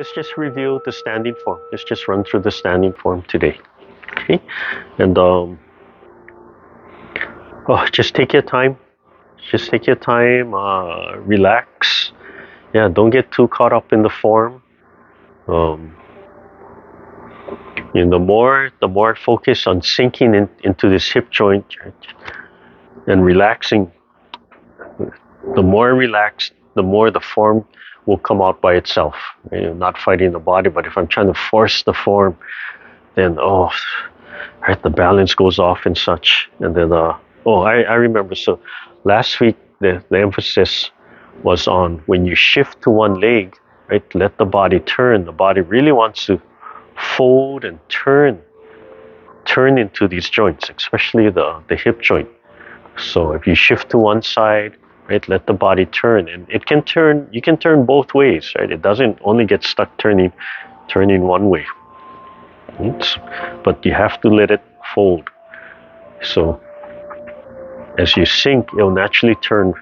let's just review the standing form. Let's just run through the standing form today. Okay, and just take your time. Just take your time. Relax. Yeah, don't get too caught up in the form. The more focus on sinking into this hip joint, right, and relaxing. The more relaxed, the more the form will come out by itself. Right? Not fighting the body, but if I'm trying to force the form, then right, the balance goes off and such. And then I remember. So last week the emphasis was on when you shift to one leg, right? Let the body turn. The body really wants to fold and turn into these joints, especially the hip joint. So if you shift to one side, right, let the body turn, and it can turn. You can turn both ways, right? It doesn't only get stuck turning one way. But you have to let it fold. So as you sink, it'll naturally turn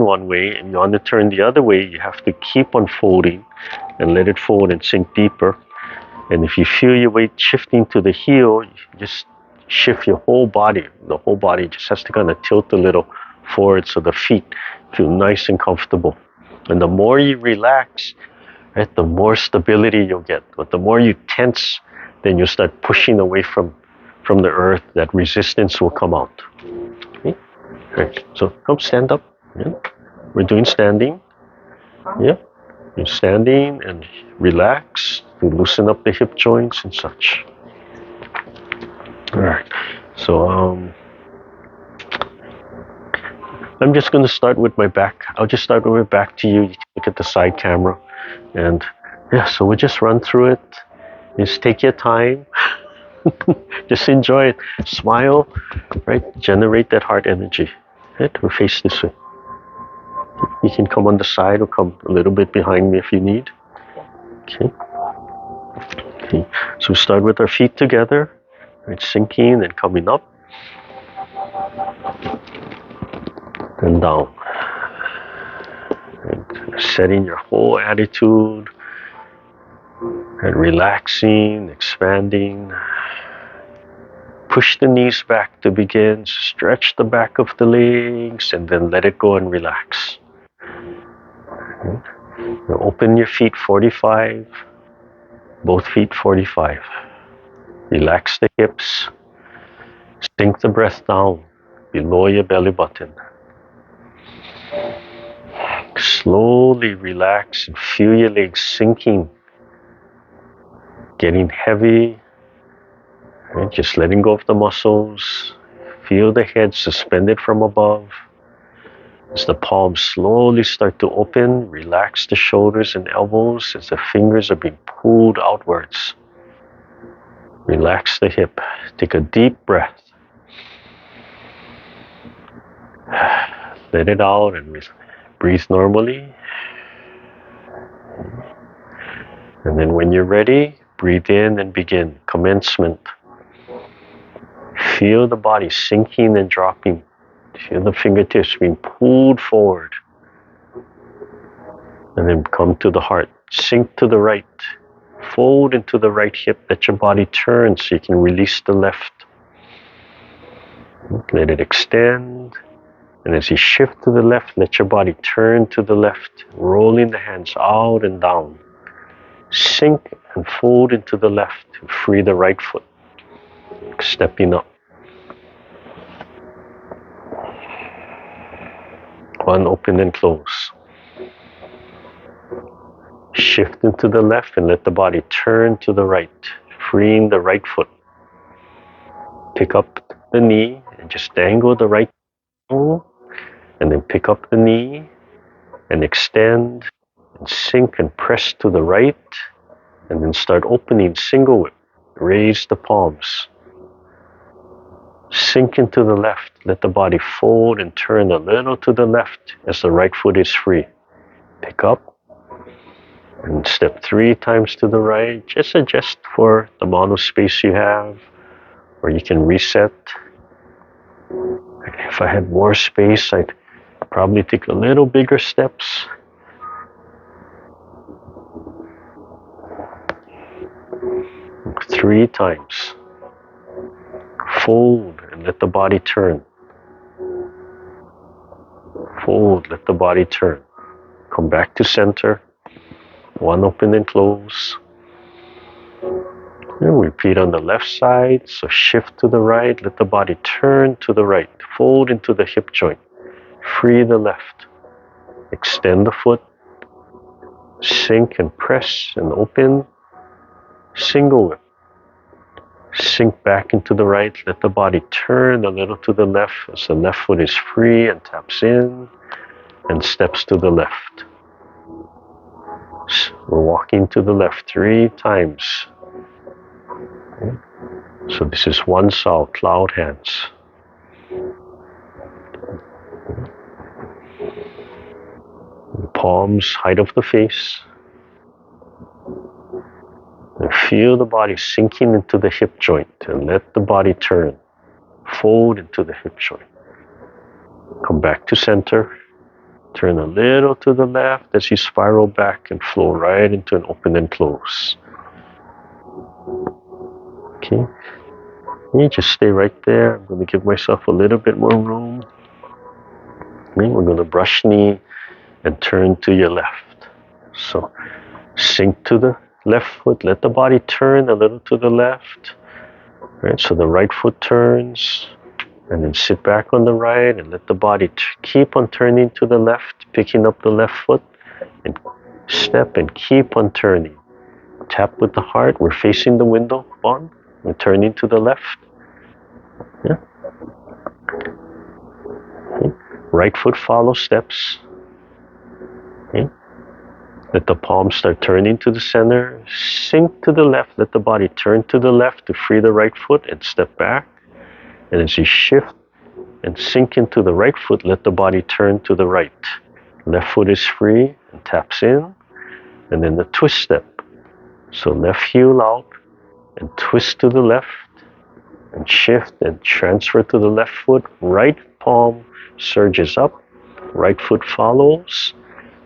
one way, and you want to turn the other way, you have to keep on folding and let it fold and sink deeper. And if you feel your weight shifting to the heel, you just shift your whole body. The whole body just has to kind of tilt a little forward so the feet feel nice and comfortable. And the more you relax, right, the more stability you'll get. But the more you tense, then you'll start pushing away from the earth. That resistance will come out. Okay? Right. So come stand up. Yeah. We're doing standing. Yeah. You're standing and relax to loosen up the hip joints and such. All right. So I'm just going to start with my back. I'll just start with my back to you. You can look at the side camera. And yeah, so we'll just run through it. Just take your time. Just enjoy it. Smile, right? Generate that heart energy. Right? We'll face this way. You can come on the side or come a little bit behind me if you need. Okay. So we start with our feet together, right? Sinking and coming up. And down. And setting your whole attitude. And relaxing, expanding. Push the knees back to begin. Stretch the back of the legs and then let it go and relax. Now open your feet 45. Both feet 45. Relax the hips. Sink the breath down below your belly button. Slowly relax and feel your legs sinking, getting heavy. Right? Just letting go of the muscles. Feel the head suspended from above. As the palms slowly start to open, relax the shoulders and elbows as the fingers are being pulled outwards. Relax the hip. Take a deep breath. Let it out and breathe normally. And then when you're ready, breathe in and begin. Commencement. Feel the body sinking and dropping. Feel the fingertips being pulled forward. And then come to the heart. Sink to the right. Fold into the right hip. Let your body turn so you can release the left. Let it extend. And as you shift to the left, let your body turn to the left. Rolling the hands out and down. Sink and fold into the left. Free the right foot. Stepping up. One, open and close. Shift into the left and let the body turn to the right, freeing the right foot. Pick up the knee and just dangle the right toe, and then pick up the knee and extend and sink and press to the right, and then start opening single whip. Raise the palms. Sink into the left. Let the body fold and turn a little to the left as the right foot is free. Pick up and step 3 times to the right. Just adjust for the amount of space you have, or you can reset. If I had more space, I'd probably take a little bigger steps. 3 times. Fold and let the body turn. Fold, let the body turn. Come back to center. 1 open and close. And repeat on the left side. So shift to the right, let the body turn to the right. Fold into the hip joint. Free the left. Extend the foot. Sink and press and open. Single whip. Sink back into the right. Let the body turn a little to the left as the left foot is free and taps in and steps to the left. So we're walking to the left 3 times. So this is 1 saw, cloud hands. Palms height of the face. And feel the body sinking into the hip joint and let the body turn. Fold into the hip joint. Come back to center. Turn a little to the left as you spiral back and flow right into an open and close. Okay. You just stay right there. I'm going to give myself a little bit more room. Okay. We're going to brush knee and turn to your left. So sink to the left foot. Let the body turn a little to the left. Right. So the right foot turns. And then sit back on the right and let the body keep on turning to the left, picking up the left foot and step and keep on turning. Tap with the heart. We're facing the window on. We're turning to the left. Yeah. Okay. Right foot follow steps. Okay. Let the palms start turning to the center. Sink to the left. Let the body turn to the left to free the right foot and step back. And as you shift and sink into the right foot, let the body turn to the right. Left foot is free and taps in. And then the twist step. So left heel out and twist to the left and shift and transfer to the left foot. Right palm surges up. Right foot follows.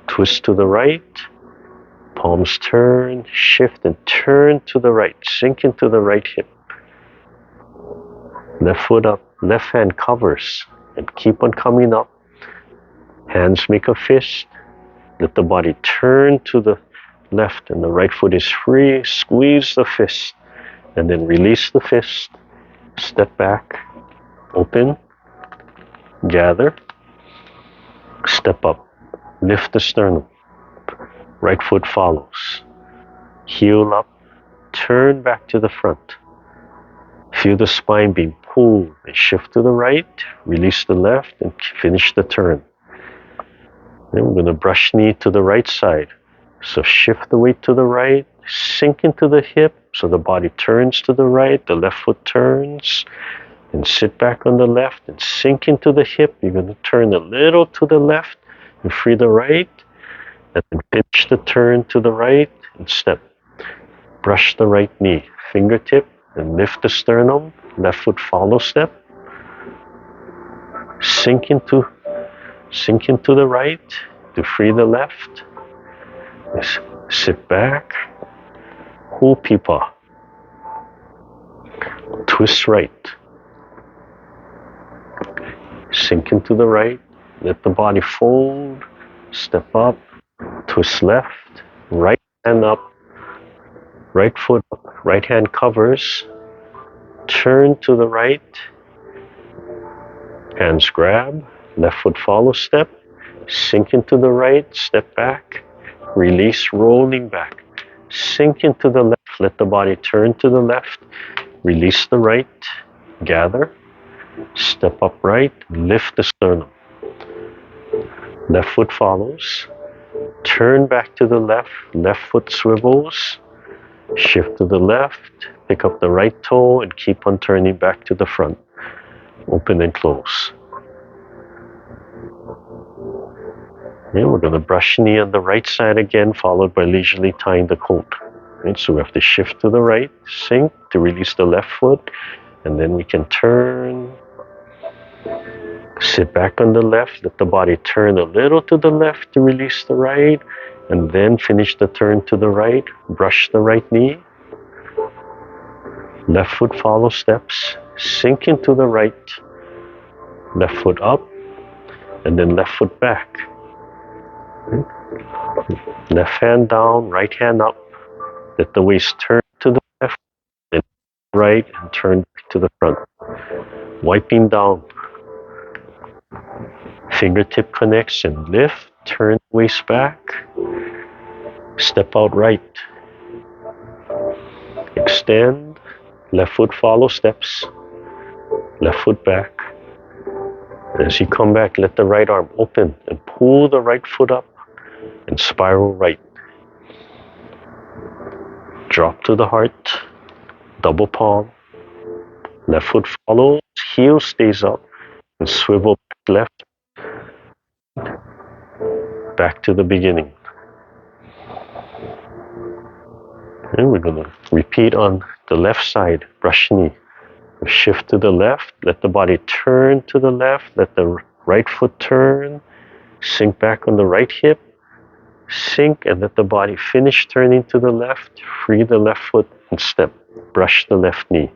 Twist to the right. Palms turn, shift and turn to the right. Sink into the right hip. Left foot up, left hand covers and keep on coming up. Hands make a fist. Let the body turn to the left and the right foot is free. Squeeze the fist and then release the fist. Step back, open, gather, step up, lift the sternum. Right foot follows. Heel up, turn back to the front. Feel the spine being pulled and shift to the right, release the left and finish the turn. Then we're going to brush knee to the right side. So shift the weight to the right, sink into the hip so the body turns to the right, the left foot turns, and sit back on the left and sink into the hip. You're going to turn a little to the left and free the right, and then finish the turn to the right and step. Brush the right knee, fingertip, and lift the sternum, left foot follow step. Sink into the right to free the left. Sit back, Hopipa. Twist right. Sink into the right, let the body fold, step up, twist left, right hand up, right foot up, right hand covers, turn to the right, hands grab, left foot follow step, sink into the right, step back, release, rolling back, sink into the left, let the body turn to the left, release the right, gather, step up right, lift the sternum. Left foot follows, turn back to the left, left foot swivels, shift to the left, pick up the right toe and keep on turning back to the front. Open and close. Okay, we're going to brush knee on the right side again, followed by leisurely tying the coat. Right, so we have to shift to the right, sink to release the left foot, and then we can turn, sit back on the left, let the body turn a little to the left to release the right, and then finish the turn to the right, brush the right knee, Left foot follow steps, sink into the right, left foot up, and then left foot back. Left hand down, right hand up. Let the waist turn to the left, then right, and turn back to the front. Wiping down. Fingertip connection. Lift, turn waist back. Step out right. Extend. Left foot follow steps. Left foot back. As you come back, let the right arm open and pull the right foot up and spiral right. Drop to the heart. Double palm. Left foot follows. Heel stays up and swivel back left. Back to the beginning. And we're going to repeat on the left side. Brush knee. Shift to the left. Let the body turn to the left. Let the right foot turn. Sink back on the right hip. Sink and let the body finish turning to the left. Free the left foot and step. Brush the left knee.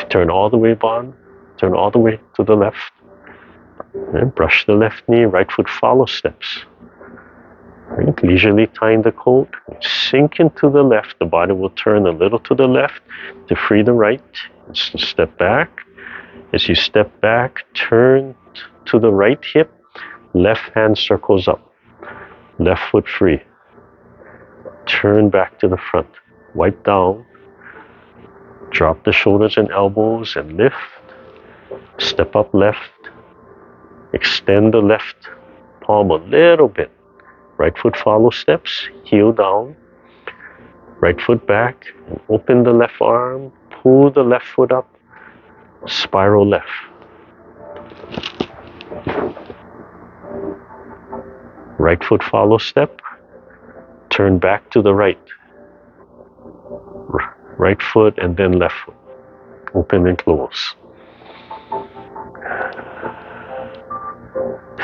Turn all the way on. Turn all the way to the left. And brush the left knee. Right foot follow steps. Right. Leisurely tying the coat. Sink into the left. The body will turn a little to the left to free the right. Step back. As you step back, turn to the right hip. Left hand circles up. Left foot free. Turn back to the front. Wipe down. Drop the shoulders and elbows and lift. Step up left. Extend the left palm a little bit. Right foot follow steps. Heel down. Right foot back. And open the left arm. Pull the left foot up. Spiral left. Right foot follow step. Turn back to the right. Right foot and then left foot. Open and close.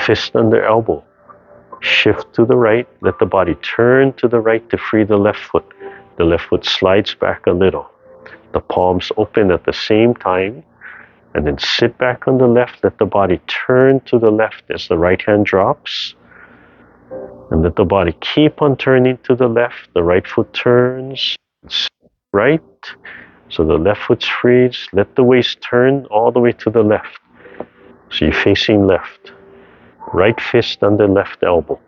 Fist under elbow. Shift to the right. Let the body turn to the right to free the left foot. The left foot slides back a little. The palms open at the same time. And then sit back on the left. Let the body turn to the left as the right hand drops. And let the body keep on turning to the left. The right foot turns. Right. So the left foot's frees. Let the waist turn all the way to the left. So you're facing left. Right fist under left elbow.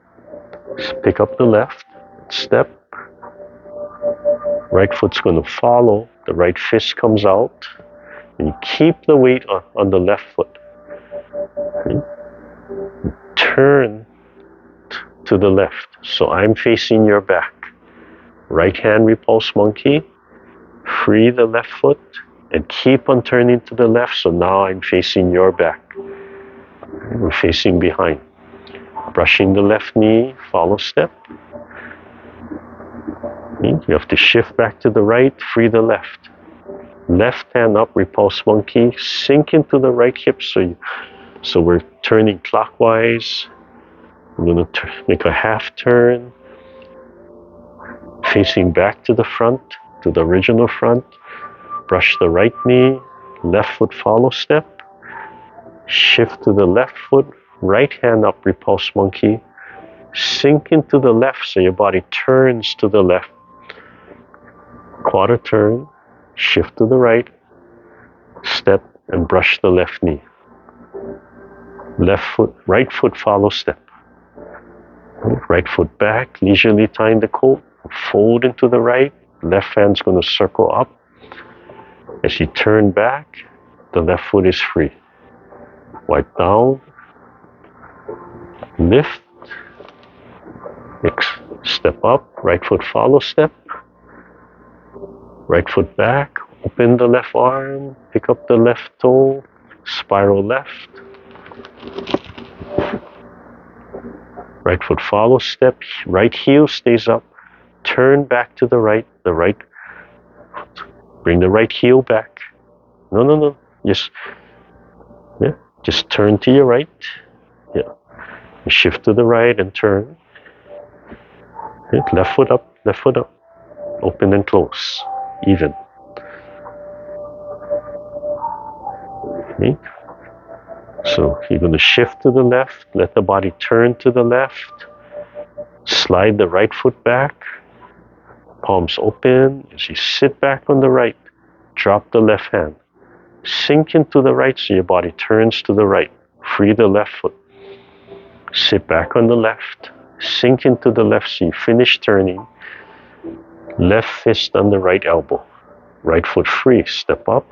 Just pick up the left. Step. Right foot's going to follow. The right fist comes out. And you keep the weight on the left foot. Okay. Turn to the left. So I'm facing your back. Right hand repulse monkey. Free the left foot and keep on turning to the left. So now I'm facing your back. We're facing behind. Brushing the left knee, follow step. You have to shift back to the right, free the left. Left hand up, repulse monkey. Sink into the right hip. So we're turning clockwise. I'm going to make a half turn. Facing back to the front, to the original front. Brush the right knee, left foot follow step. Shift to the left foot, right hand up, repulse monkey. Sink into the left so your body turns to the left. Quarter turn, shift to the right, step and brush the left knee. Left foot, right foot follow step. Right foot back, leisurely tying the coat, fold into the right. Left hand's going to circle up. As you turn back, the left foot is free. Wipe down, lift, step up, right foot follow step, right foot back, open the left arm, pick up the left toe, spiral left, right foot follow step, right heel stays up, turn back to the right, bring the right heel back, no, just turn to your right. Yeah. Shift to the right and turn. Left foot up. Open and close. Even. Okay? So you're going to shift to the left, let the body turn to the left, slide the right foot back, palms open. As you sit back on the right, drop the left hand. Sink into the right so your body turns to the right. Free the left foot. Sit back on the left. Sink into the left so you finish turning. Left fist on the right elbow. Right foot free. Step up.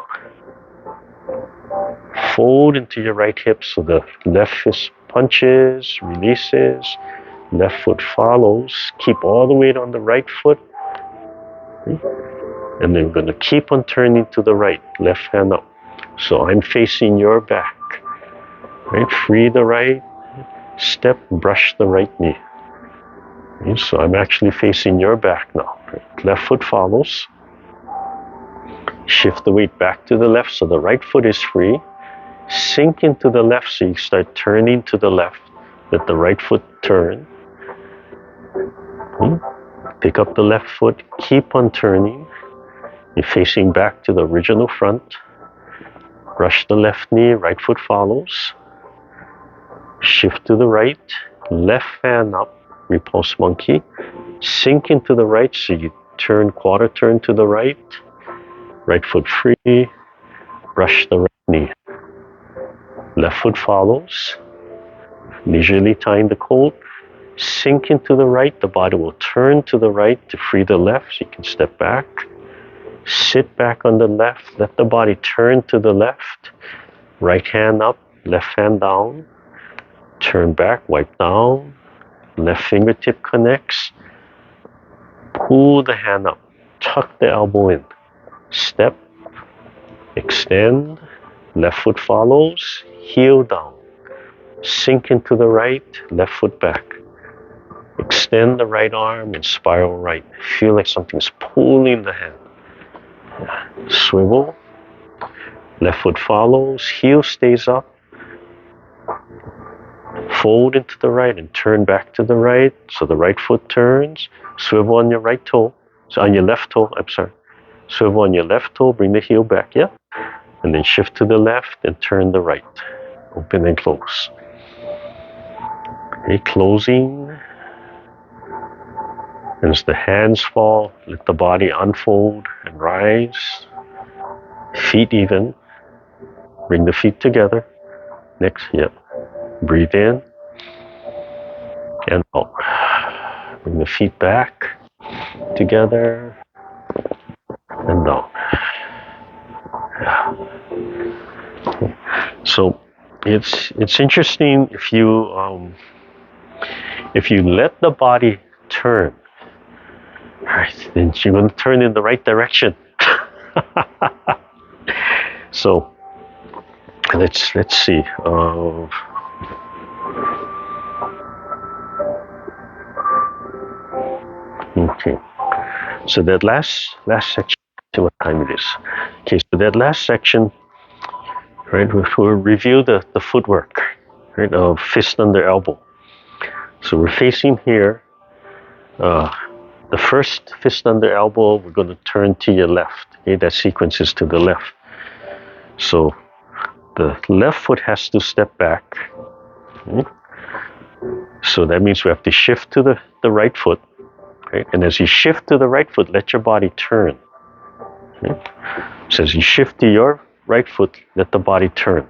Fold into your right hip so the left fist punches, releases. Left foot follows. Keep all the weight on the right foot. And then we're going to keep on turning to the right. Left hand up. So I'm facing your back. Right? Free the right step, brush the right knee. Okay, so I'm actually facing your back now. Right? Left foot follows. Shift the weight back to the left so the right foot is free. Sink into the left so you start turning to the left. Let the right foot turn. Pick up the left foot, keep on turning. You're facing back to the original front. Brush the left knee, right foot follows. Shift to the right, left hand up, repulse monkey. Sink into the right so you turn, quarter turn to the right. Right foot free, brush the right knee. Left foot follows. Leisurely tying the colt. Sink into the right, the body will turn to the right to free the left so you can step back. Sit back on the left, let the body turn to the left. Right hand up, left hand down. Turn back, wipe down. Left fingertip connects. Pull the hand up, tuck the elbow in. Step, extend. Left foot follows, heel down. Sink into the right, left foot back. Extend the right arm and spiral right. Feel like something's pulling the hand. Swivel. Left foot follows, heel stays up. Fold into the right and turn back to the right. So the right foot turns. Swivel on your right toe. So on your left toe, I'm sorry. Swivel on your left toe, bring the heel back, yeah? And then shift to the left and turn the right. Open and close. Okay, closing. As the hands fall, let the body unfold and rise. Feet even. Bring the feet together. Next, yep. Breathe in. And out. Bring the feet back together. And down. Yeah. So it's interesting if you let the body turn. Right, then you're going to turn in the right direction. So let's see. Okay. So that last section. See what time it is. Okay. So that last section, right? We'll review the footwork, right? Of fist under elbow. So we're facing here. The first fist under elbow, we're going to turn to your left. Okay, that sequence is to the left. So the left foot has to step back. Okay. So that means we have to shift to the right foot. Okay. And as you shift to the right foot, let your body turn. Okay. So as you shift to your right foot, let the body turn.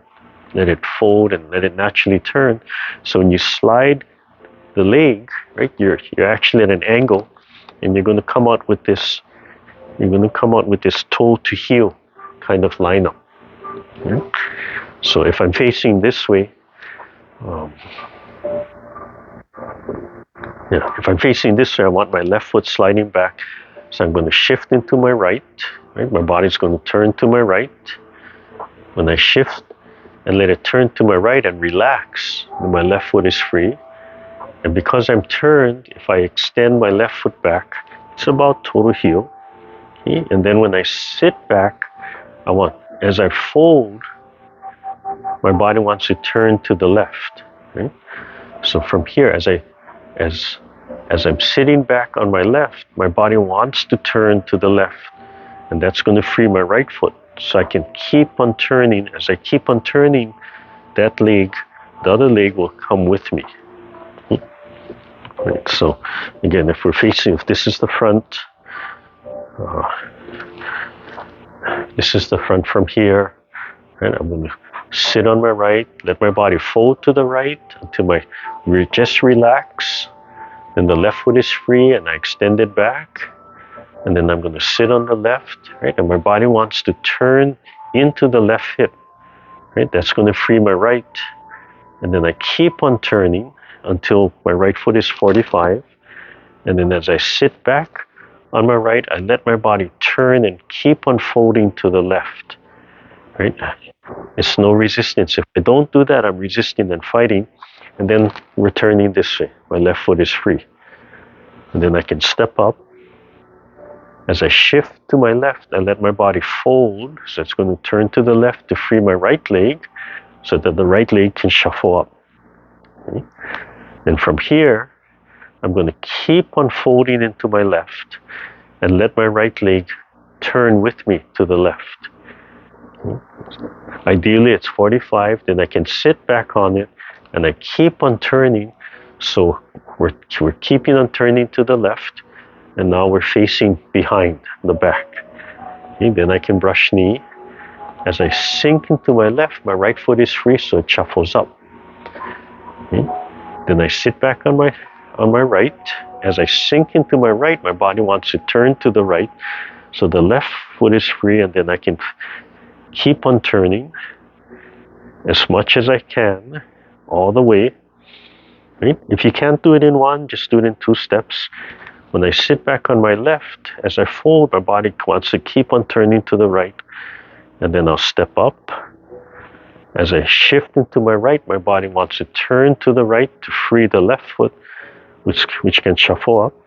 Let it fold and let it naturally turn. So when you slide the leg, right, you're actually at an angle. And you're going to come out with this. You're going to come out with this toe to heel kind of lineup. Okay? So if I'm facing this way, if I'm facing this way, I want my left foot sliding back. So I'm going to shift into my right. Right, my body's going to turn to my right. When I shift and let it turn to my right and relax, my left foot is free. And because I'm turned, if I extend my left foot back, it's about total heel. Okay? And then when I sit back, as I fold, my body wants to turn to the left. Okay? So from here, as I'm sitting back on my left, my body wants to turn to the left. And that's going to free my right foot. So I can keep on turning. As I keep on turning, that leg, the other leg will come with me. Right, so again, if this is the front, this is the front from here, right? I'm going to sit on my right, let my body fold to the right until just relax. Then the left foot is free and I extend it back. And then I'm going to sit on the left, right? And my body wants to turn into the left hip, right? That's going to free my right. And then I keep on turning until my right foot is 45. And then as I sit back on my right, I let my body turn and keep on folding to the left, right? It's no resistance. If I don't do that, I'm resisting and fighting, and then returning this way. My left foot is free. And then I can step up. As I shift to my left, I let my body fold, so it's going to turn to the left to free my right leg, so that the right leg can shuffle up. Okay? And from here, I'm going to keep on folding into my left and let my right leg turn with me to the left. Okay? Ideally, it's 45, then I can sit back on it and I keep on turning. So we're keeping on turning to the left. And now we're facing behind the back. Okay, then I can brush knee. As I sink into my left, my right foot is free, so it shuffles up. Okay, then I sit back on my right. As I sink into my right, my body wants to turn to the right, so the left foot is free, and then I can keep on turning as much as I can, all the way. Right? If you can't do it in one, just do it in 2 steps. When I sit back on my left, as I fold, my body wants to keep on turning to the right. And then I'll step up. As I shift into my right, my body wants to turn to the right to free the left foot, which can shuffle up.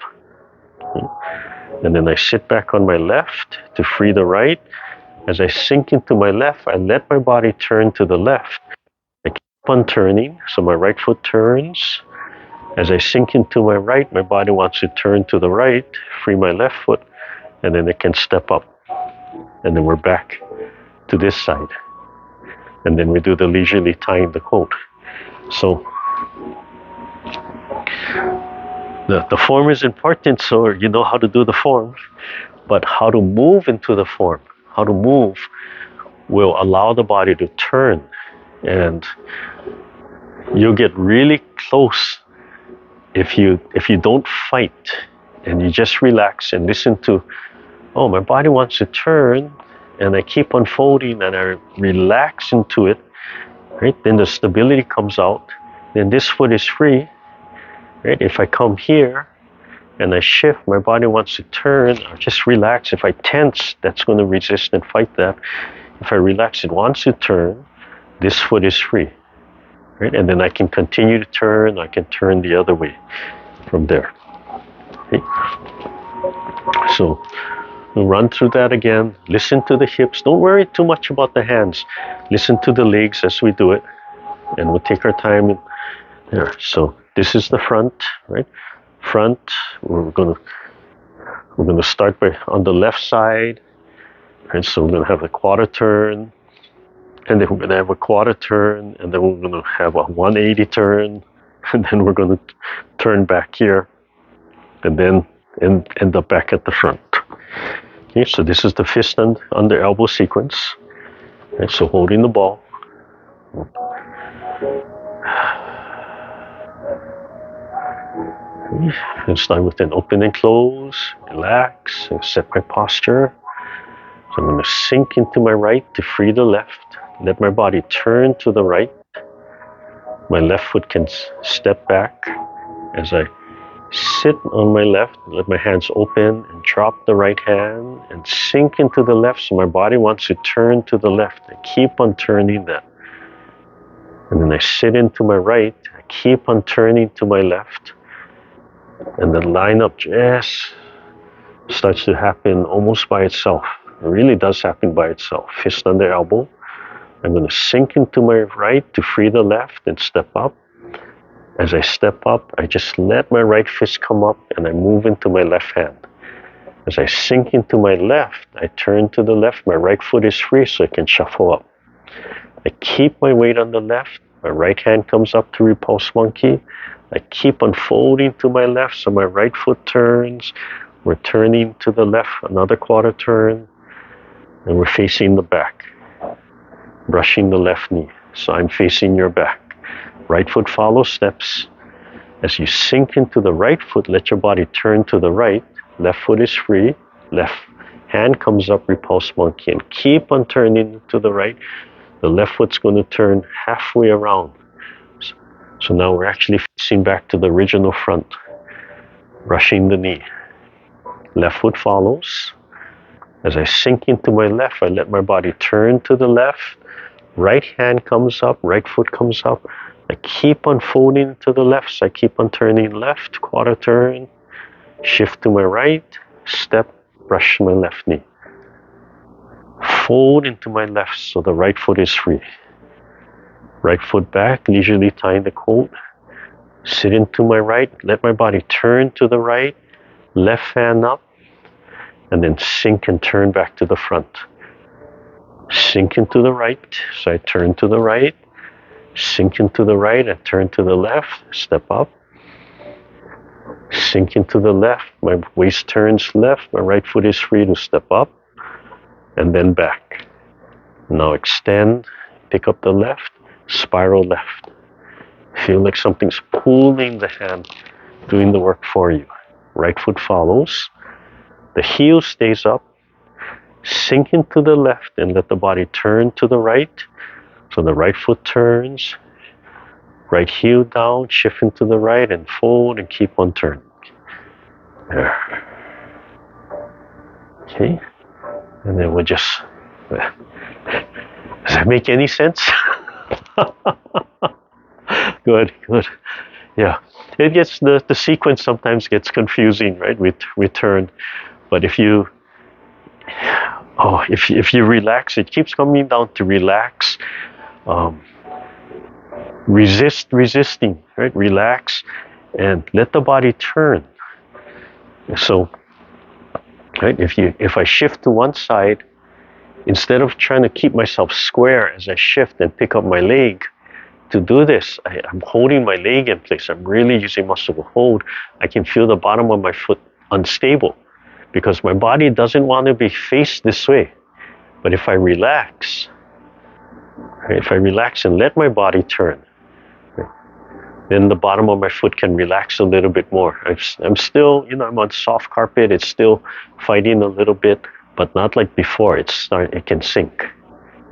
And then I sit back on my left to free the right. As I sink into my left, I let my body turn to the left. I keep on turning, so my right foot turns. As I sink into my right, my body wants to turn to the right, free my left foot, and then it can step up. And then we're back to this side. And then we do the leisurely tying the coat. So the form is important, so you know how to do the form, but how to move into the form, how to move will allow the body to turn. And you'll get really close if you don't fight and you just relax and listen to, oh, my body wants to turn, and I keep on folding and I relax into it, right? Then the stability comes out. Then this foot is free, right? If I come here and I shift, my body wants to turn, I just relax. If I tense, that's going to resist and fight that. If I relax, it wants to turn, this foot is free. Right? And then I can continue to turn, I can turn the other way from there. Okay? So we'll run through that again. Listen to the hips. Don't worry too much about the hands. Listen to the legs as we do it. And we'll take our time in there. So this is the front, right? Front, we're gonna start on the left side. Right? So we're gonna have a quarter turn. And then we're going to have a quarter turn, and then we're going to have a 180 turn, and then we're going to turn back here, and then end up back at the front. Okay, so this is the fist under elbow sequence. Okay, so holding the ball. Okay, and start with an open and close, relax, and set my posture. So I'm going to sink into my right to free the left. Let my body turn to the right. My left foot can step back. As I sit on my left, let my hands open and drop the right hand and sink into the left, so my body wants to turn to the left. I keep on turning that. And then I sit into my right, I keep on turning to my left. And the lineup just starts to happen almost by itself. It really does happen by itself. Fist under elbow. I'm going to sink into my right to free the left and step up. As I step up, I just let my right fist come up and I move into my left hand. As I sink into my left, I turn to the left. My right foot is free so I can shuffle up. I keep my weight on the left. My right hand comes up to repulse monkey. I keep unfolding to my left so my right foot turns. We're turning to the left, another quarter turn, and we're facing the back. Brushing the left knee. So I'm facing your back. Right foot follows steps. As you sink into the right foot, let your body turn to the right. Left foot is free. Left hand comes up, repulse monkey, and keep on turning to the right. The left foot's going to turn halfway around. So now we're actually facing back to the original front. Brushing the knee. Left foot follows. As I sink into my left, I let my body turn to the left. Right hand comes up, right foot comes up. I keep on folding to the left, so I keep on turning left, quarter turn. Shift to my right, step, brush my left knee. Fold into my left so the right foot is free. Right foot back, leisurely tying the coat. Sit into my right, let my body turn to the right, left hand up, and then sink and turn back to the front. Sink into the right, so I turn to the right. Sink into the right and turn to the left, step up. Sink into the left, my waist turns left, my right foot is free to step up, and then back. Now extend, pick up the left, spiral left. Feel like something's pulling the hand, doing the work for you. Right foot follows, the heel stays up, sink into the left and let the body turn to the right. So the right foot turns, right heel down, shift into the right and fold and keep on turning. There. Okay. And then we'll just, does that make any sense? Good, good. Yeah. It gets, the sequence sometimes gets confusing, right? We turn. But if you relax, it keeps coming down to relax. Resisting, right? Relax and let the body turn. So, right, if I shift to one side, instead of trying to keep myself square as I shift and pick up my leg, to do this, I'm holding my leg in place. I'm really using muscle to hold. I can feel the bottom of my foot unstable because my body doesn't want to be faced this way. But if I relax, right, if I relax and let my body turn, then the bottom of my foot can relax a little bit more. I'm still, I'm on soft carpet. It's still fighting a little bit, but not like before. It can sink,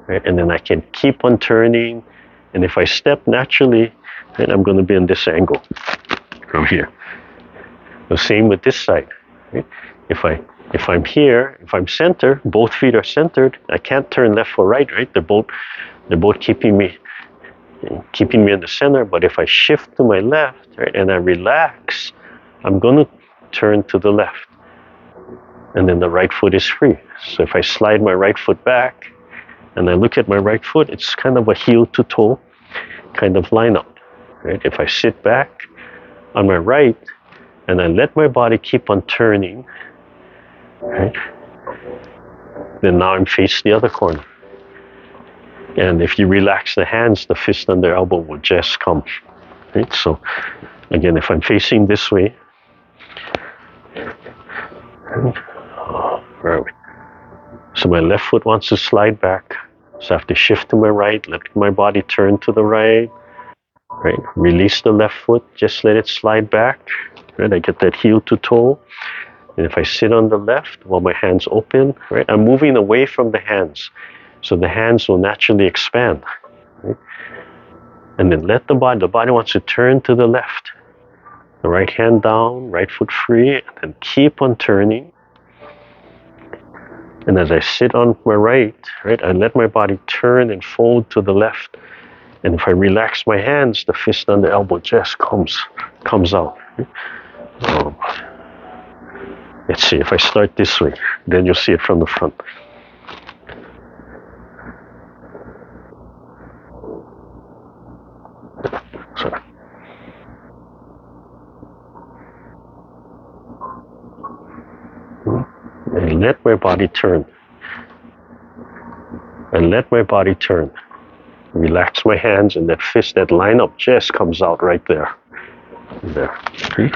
right? And then I can keep on turning. And if I step naturally, then I'm going to be in this angle from here. The same with this side. Right? If I'm here, if I'm centered, both feet are centered. I can't turn left or right. Right? They're both keeping me in the center. But if I shift to my left, right, and I relax, I'm going to turn to the left. And then the right foot is free. So if I slide my right foot back and I look at my right foot, it's kind of a heel to toe kind of lineup. Right? If I sit back on my right and I let my body keep on turning, right, then now I'm facing the other corner. And if you relax the hands, the fist under elbow will just come. Right? So again, if I'm facing this way, where are we? So my left foot wants to slide back. So I have to shift to my right, let my body turn to the right. Right? Release the left foot, just let it slide back. Right? I get that heel to toe. And if I sit on the left while my hands open, right, I'm moving away from the hands. So the hands will naturally expand. Right? And then let the body wants to turn to the left. The right hand down, right foot free, and then keep on turning. And as I sit on my right, I let my body turn and fold to the left. And if I relax my hands, the fist under elbow just comes out. Let's see, if I start this way, then you'll see it from the front. Sorry. let my body turn. And let my body turn. Relax my hands, and that fist, that line up chest comes out right there. There. Okay?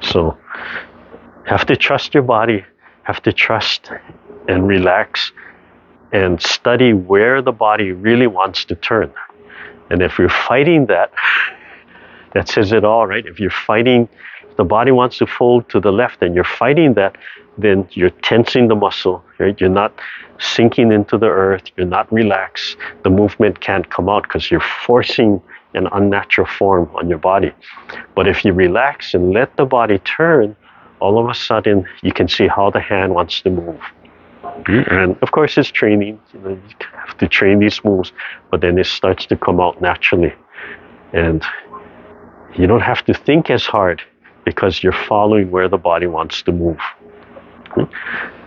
So, have to trust your body, have to trust and relax and study where the body really wants to turn. And if you're fighting that, that says it all, right? If you're fighting, if the body wants to fold to the left and you're fighting that, then you're tensing the muscle, right? You're not sinking into the earth, you're not relaxed. The movement can't come out because you're forcing an unnatural form on your body. But if you relax and let the body turn, all of a sudden you can see how the hand wants to move. And of course it's training, you have to train these moves, but then it starts to come out naturally. And you don't have to think as hard because you're following where the body wants to move.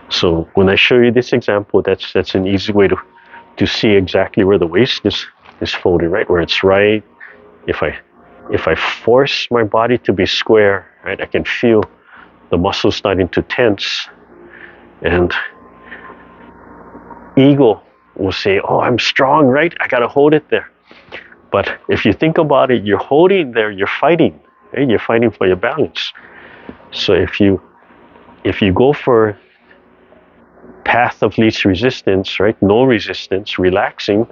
So when I show you this example, that's an easy way to see exactly where the waist is folded, right? Where it's right. If I force my body to be square, right, I can feel the muscles starting to tense. And ego will say, oh, I'm strong, right? I gotta hold it there. But if you think about it, you're holding there, you're fighting, right? You're fighting for your balance. So if you go for path of least resistance, right? No resistance, relaxing.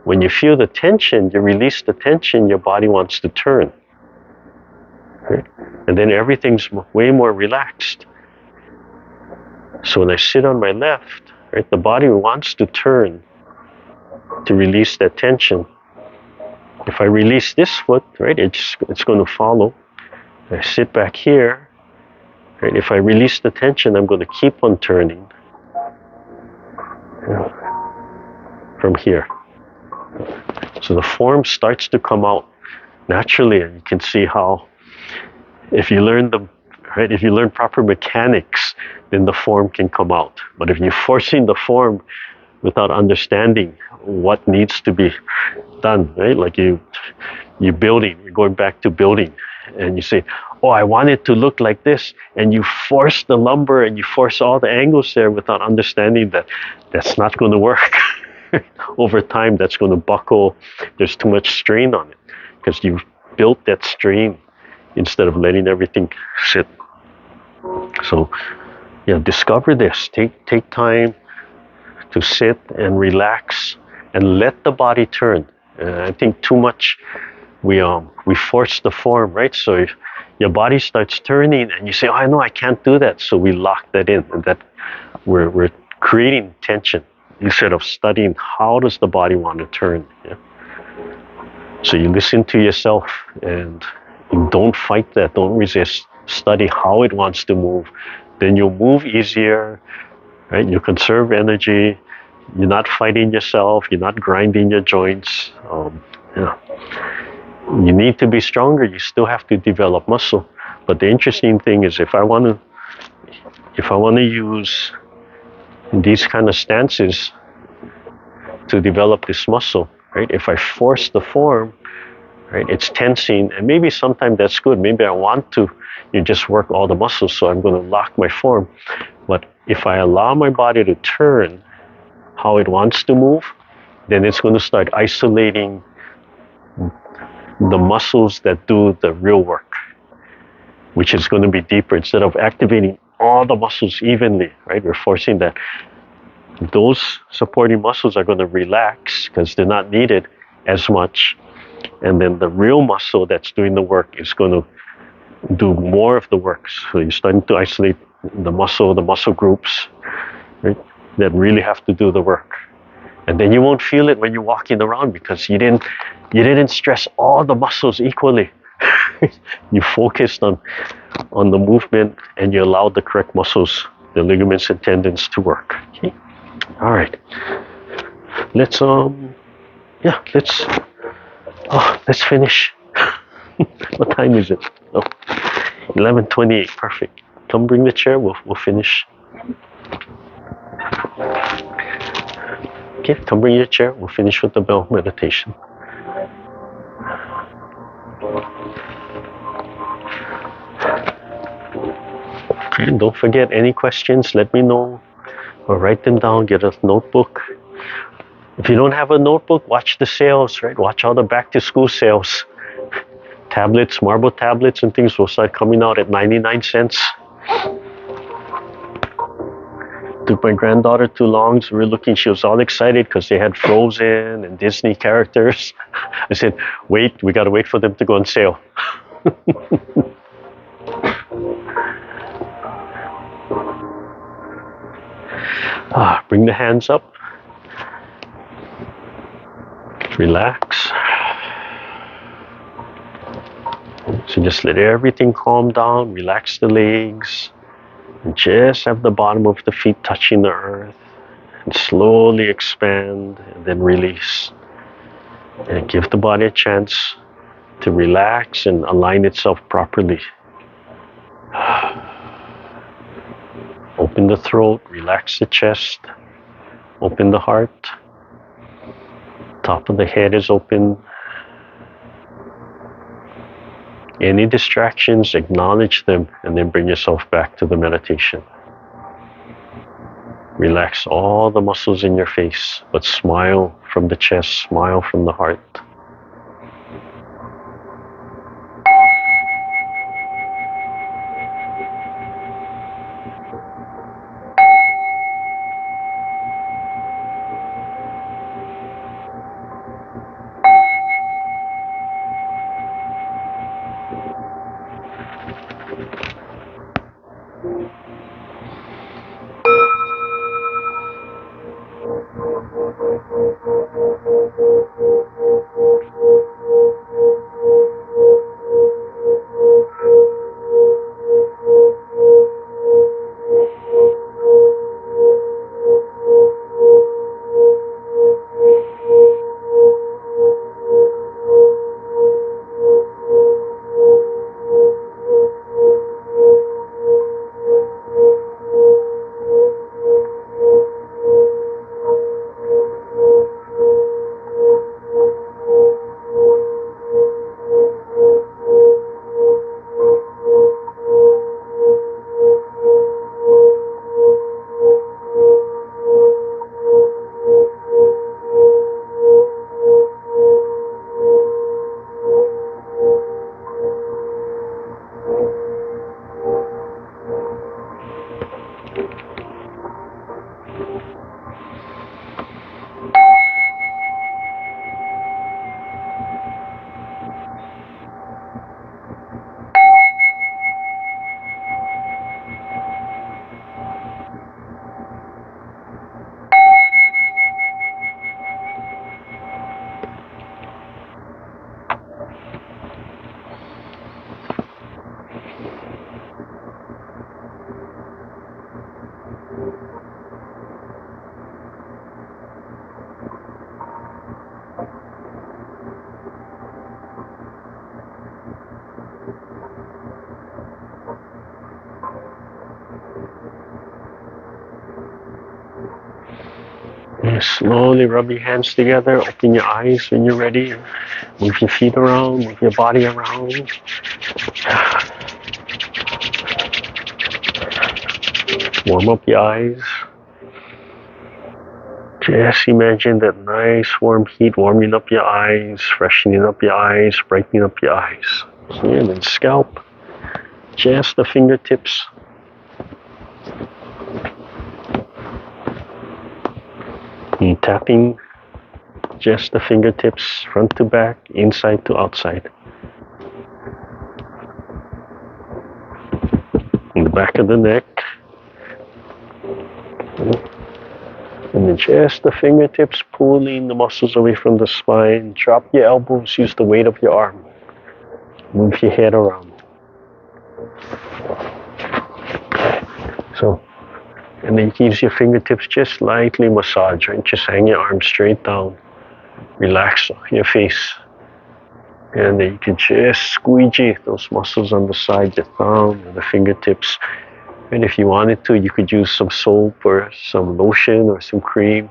When you feel the tension, you release the tension, your body wants to turn. Right? And then everything's way more relaxed. So when I sit on my left, right, the body wants to turn to release that tension. If I release this foot, right, it's going to follow. I sit back here, right? If I release the tension, I'm going to keep on turning. From here. So the form starts to come out naturally, and you can see how if you learn proper mechanics, then the form can come out. But if you're forcing the form without understanding what needs to be done, right? Like you're building, you're going back to building, and you say, oh, I want it to look like this, and you force the lumber and you force all the angles there without understanding that that's not going to work. Over time, that's going to buckle. There's too much strain on it because you've built that strain instead of letting everything sit. So, yeah, discover this. Take time to sit and relax and let the body turn. I think too much we force the form, right? So if your body starts turning and you say, oh, I know I can't do that, so we lock that in, and that we're creating tension instead of studying how does the body want to turn. Yeah? So you listen to yourself and don't fight that, don't resist. Study how it wants to move. Then you'll move easier, right? You conserve energy. You're not fighting yourself. You're not grinding your joints. Yeah. You need to be stronger. You still have to develop muscle. But the interesting thing is, if I want to use these kind of stances to develop this muscle, right? If I force the form, right, it's tensing, and maybe sometimes that's good. Maybe I want to just work all the muscles, so I'm going to lock my form. But if I allow my body to turn how it wants to move, then it's going to start isolating the muscles that do the real work, which is going to be deeper. Instead of activating all the muscles evenly, right? We're forcing that. Those supporting muscles are going to relax because they're not needed as much. And then the real muscle that's doing the work is going to do more of the work. So you're starting to isolate the muscle groups, right, that really have to do the work. And then you won't feel it when you're walking around because you didn't stress all the muscles equally. You focused on the movement and you allowed the correct muscles, the ligaments and tendons to work. Okay. All right. Let's finish. What time is it? Oh, 11:28. Perfect. Come bring the chair. We'll finish. Okay, come bring your chair. We'll finish with the bell meditation. Okay, don't forget any questions. Let me know. or write them down, get a notebook. If you don't have a notebook, watch the sales, right? Watch all the back to school sales. Tablets, marble tablets and things will start coming out at 99 cents. Took my granddaughter to Long's. We were looking, she was all excited because they had Frozen and Disney characters. I said, wait, we gotta wait for them to go on sale. Bring the hands up. Relax. So just let everything calm down, relax the legs, and just have the bottom of the feet touching the earth, and slowly expand and then release. And give the body a chance to relax and align itself properly. Open the throat, relax the chest, open the heart. Top of the head is open. Any distractions, acknowledge them, and then bring yourself back to the meditation. Relax all the muscles in your face, but smile from the chest, smile from the heart. Slowly rub your hands together, open your eyes when you're ready. Move your feet around, move your body around. Warm up your eyes. Just imagine that nice warm heat warming up your eyes, freshening up your eyes, brightening up your eyes. And then scalp, just the fingertips. And tapping just the fingertips, front to back, inside to outside. In the back of the neck. And then just the fingertips pulling the muscles away from the spine. Drop your elbows, use the weight of your arm. Move your head around. So, and then you can use your fingertips, just lightly massage, right? Just hang your arms straight down. Relax your face. And then you can just squeegee those muscles on the side, your thumb and the fingertips. And if you wanted to, you could use some soap or some lotion or some cream.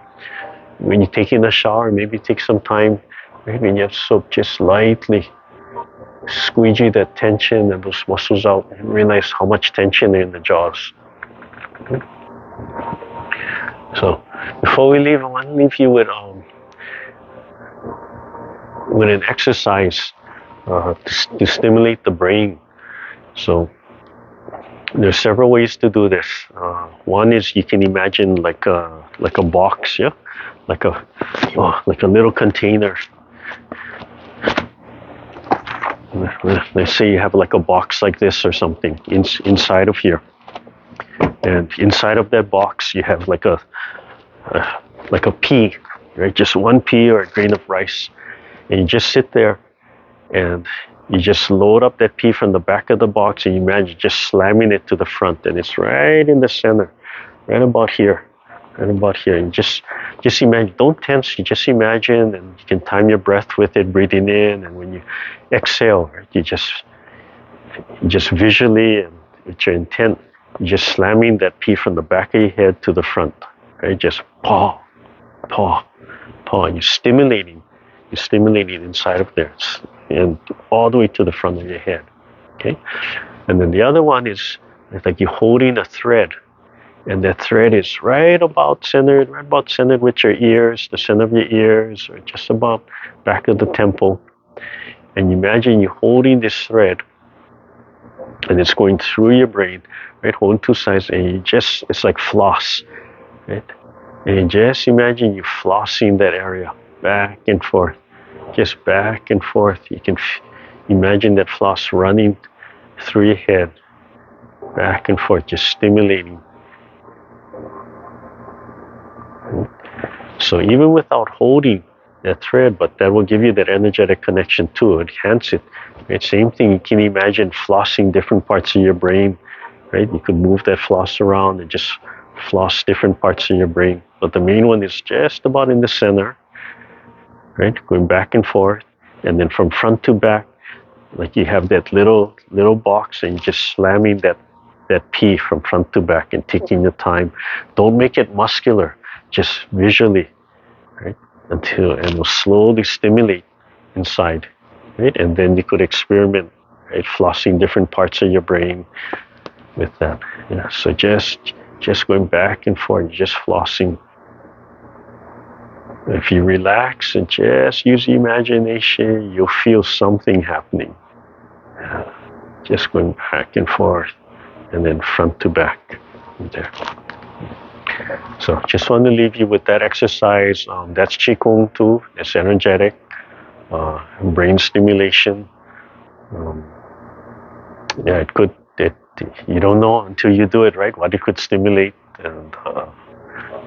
When you're taking a shower, maybe take some time, right? When you have soap, just lightly squeegee that tension and those muscles out and realize how much tension is in the jaws. Okay. So before we leave, I want to leave you with an exercise to stimulate the brain. So there's several ways to do this. One is you can imagine like a box, yeah, like a little container. Let's say you have like a box like this or something inside of here, and inside of that box you have like a pea, right? Just one pea or a grain of rice, and you just sit there and you just load up that pea from the back of the box, and you imagine just slamming it to the front, and it's right in the center, right about here, and just imagine. Don't tense. You just imagine, and you can time your breath with it, breathing in, and when you exhale, right, you just visually and with your intent, you're just slamming that pea from the back of your head to the front, right? Just paw, paw, paw, and you're stimulating inside of there, and all the way to the front of your head. Okay, and then the other one is like you're holding a thread, and that thread is right about centered with your ears, the center of your ears, or just about back of the temple. And you imagine you're holding this thread, and it's going through your brain, right? Holding two sides, and it's like floss, right? And you just imagine you flossing that area back and forth, just back and forth. You can imagine that floss running through your head, back and forth, just stimulating. So even without holding that thread, but that will give you that energetic connection too, enhance it. Right? Same thing, you can imagine flossing different parts of your brain, right? You could move that floss around and just floss different parts of your brain. But the main one is just about in the center, right? Going back and forth, and then from front to back, like you have that little box, and you're just slamming that pea from front to back and taking your time. Don't make it muscular, just visually, right? And it'll slowly stimulate inside, right? And then you could experiment, right? Flossing different parts of your brain with that. Yeah. So just going back and forth, just flossing. If you relax and just use the imagination, you'll feel something happening. Yeah. Just going back and forth, and then front to back. There. So just want to leave you with that exercise. That's Qigong too. It's energetic, brain stimulation. Yeah, it could. You don't know until you do it, right? What it could stimulate, and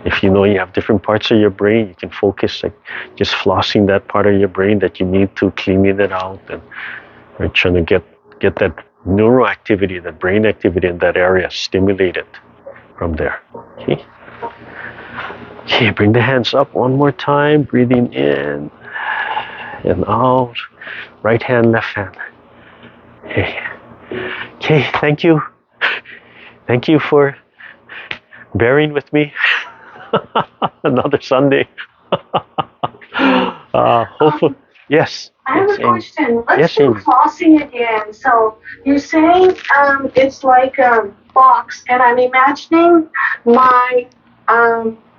if you know you have different parts of your brain, you can focus like just flossing that part of your brain that you need to, cleaning it out, and right, trying to get that neural activity, that brain activity in that area stimulated from there. Okay. Okay, bring the hands up one more time, breathing in and out. Right hand, left hand. Okay, thank you. Thank you for bearing with me. Another Sunday. Hopefully, yes. I have a question. Let's do flossing again. So you're saying it's like a box, and I'm imagining my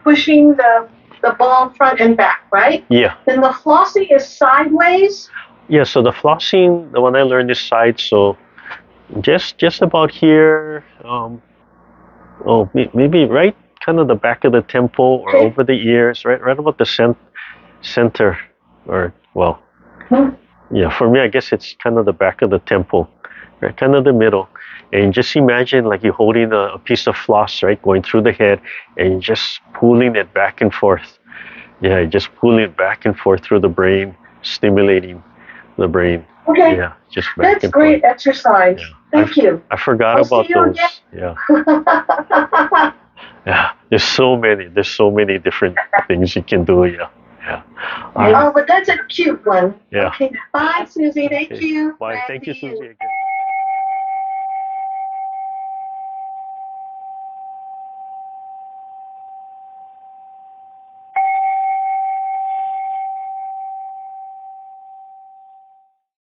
pushing the ball front and back, right? Yeah. Then the flossing is sideways? Yeah, so the flossing, the one I learned is side, so just about here, maybe right kind of the back of the temple or over the ears, right about the center, or well, yeah, for me I guess it's kind of the back of the temple, right, kind of the middle. And just imagine like you're holding a piece of floss, right, going through the head, and you're just pulling it back and forth. Yeah, just pulling it back and forth through the brain, stimulating the brain. Okay. Yeah, just back That's and great forth. exercise. Yeah. Thank you. I forgot about those. Yeah. Yeah. There's so many different things you can do. Yeah. Yeah. Oh, but that's a cute one. Yeah. Okay. Bye, Susie. Thank you. Bye. Thank you, Susie. Again.